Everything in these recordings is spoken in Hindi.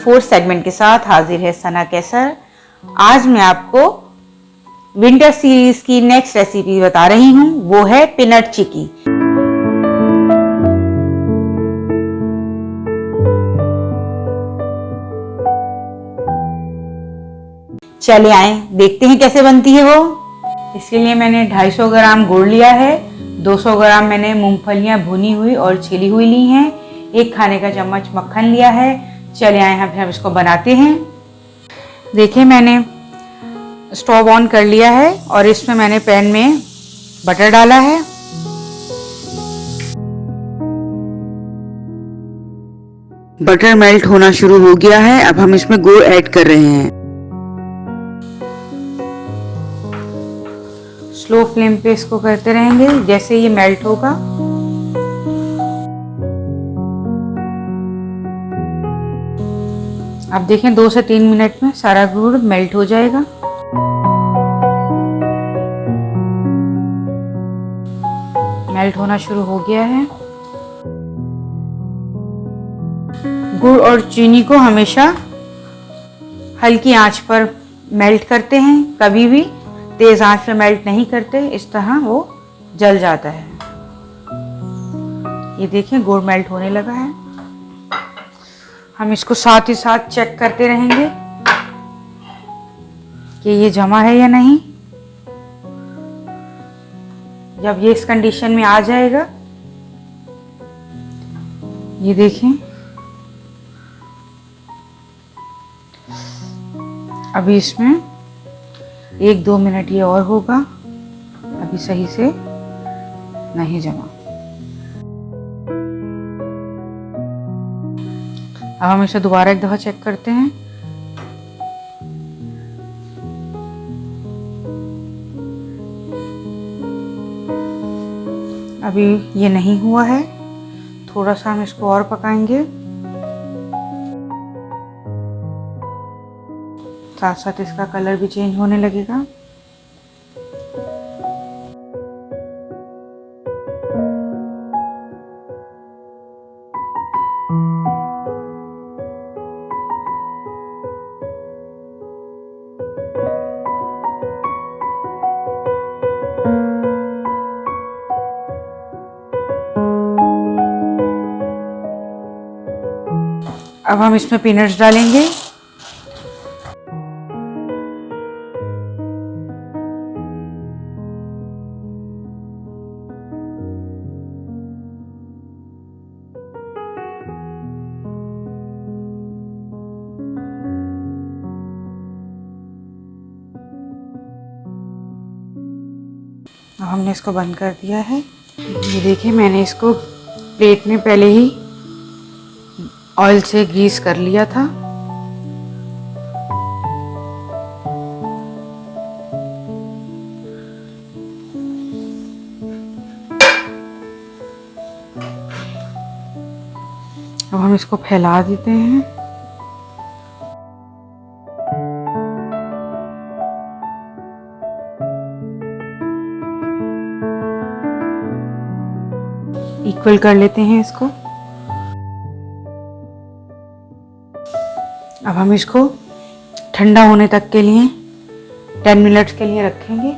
फोर्थ सेगमेंट के साथ हाजिर है सना कैसर। आज मैं आपको विंटर सीरीज की नेक्स्ट रेसिपी बता रही हूँ, वो है पीनट चिक्की। चले आए देखते हैं कैसे बनती है वो। इसके लिए मैंने 250 ग्राम गुड़ लिया है, 200 ग्राम मैंने मूंगफलियां भुनी हुई और छिली हुई ली हैं, 1 खाने का चम्मच मक्खन लिया है। चले आए हैं, फिर हम इसको बनाते हैं। देखिए मैंने स्टोव ऑन कर लिया है और इसमें मैंने पैन में बटर डाला है। बटर मेल्ट होना शुरू हो गया है। अब हम इसमें गुड़ ऐड कर रहे हैं। स्लो फ्लेम पे इसको करते रहेंगे जैसे ये मेल्ट होगा। अब देखें 2 से 3 मिनट में सारा गुड़ मेल्ट हो जाएगा। मेल्ट होना शुरू हो गया है। गुड़ और चीनी को हमेशा हल्की आंच पर मेल्ट करते हैं, कभी भी तेज आंच पर मेल्ट नहीं करते, इस तरह वो जल जाता है। ये देखें गुड़ मेल्ट होने लगा है। हम इसको साथ ही साथ चेक करते रहेंगे कि ये जमा है या नहीं। जब ये इस कंडीशन में आ जाएगा, ये देखें अभी इसमें 1-2 मिनट ये और होगा, अभी सही से नहीं जमा। अब हम इसे दोबारा एक दफा चेक करते हैं। अभी ये नहीं हुआ है, थोड़ा सा हम इसको और पकाएंगे। साथ साथ इसका कलर भी चेंज होने लगेगा। अब हम इसमें पीनट्स डालेंगे। अब हमने इसको बंद कर दिया है। ये देखिए मैंने इसको प्लेट में पहले ही ऑयल से ग्रीस कर लिया था। अब हम इसको फैला देते हैं। इक्वल कर लेते हैं इसको। अब हम इसको ठंडा होने तक के लिए 10 मिनट के लिए रखेंगे।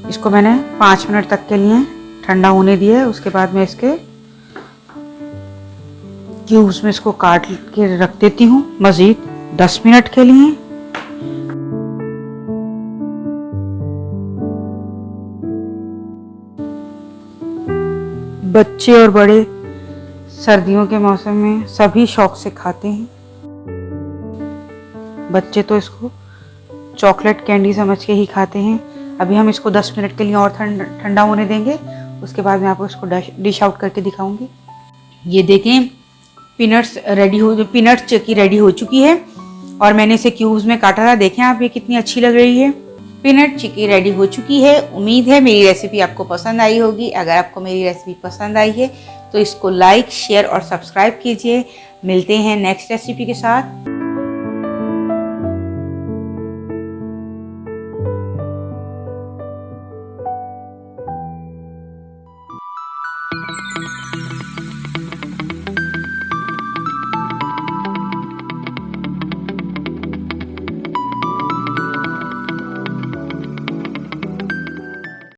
इसको मैंने 5 मिनट तक के लिए ठंडा होने दिया है। उसके बाद मैं इसके क्यूब्स में इसको काट के रख देती हूँ मज़ीद 10 मिनट के लिए। बच्चे और बड़े सर्दियों के मौसम में सभी शौक से खाते हैं। बच्चे तो इसको चॉकलेट कैंडी समझ के ही खाते हैं। अभी हम इसको 10 मिनट के लिए और ठंडा होने देंगे। उसके बाद मैं आपको इसको डिश आउट करके दिखाऊंगी। ये देखें पीनट चिक्की रेडी हो चुकी है और मैंने इसे क्यूब्स में काटा था। देखें आप, ये कितनी अच्छी लग रही है। पीनट चिक्की रेडी हो चुकी है। उम्मीद है मेरी रेसिपी आपको पसंद आई होगी। अगर आपको मेरी रेसिपी पसंद आई है तो इसको लाइक, शेयर और सब्सक्राइब कीजिए। मिलते हैं नेक्स्ट रेसिपी के साथ।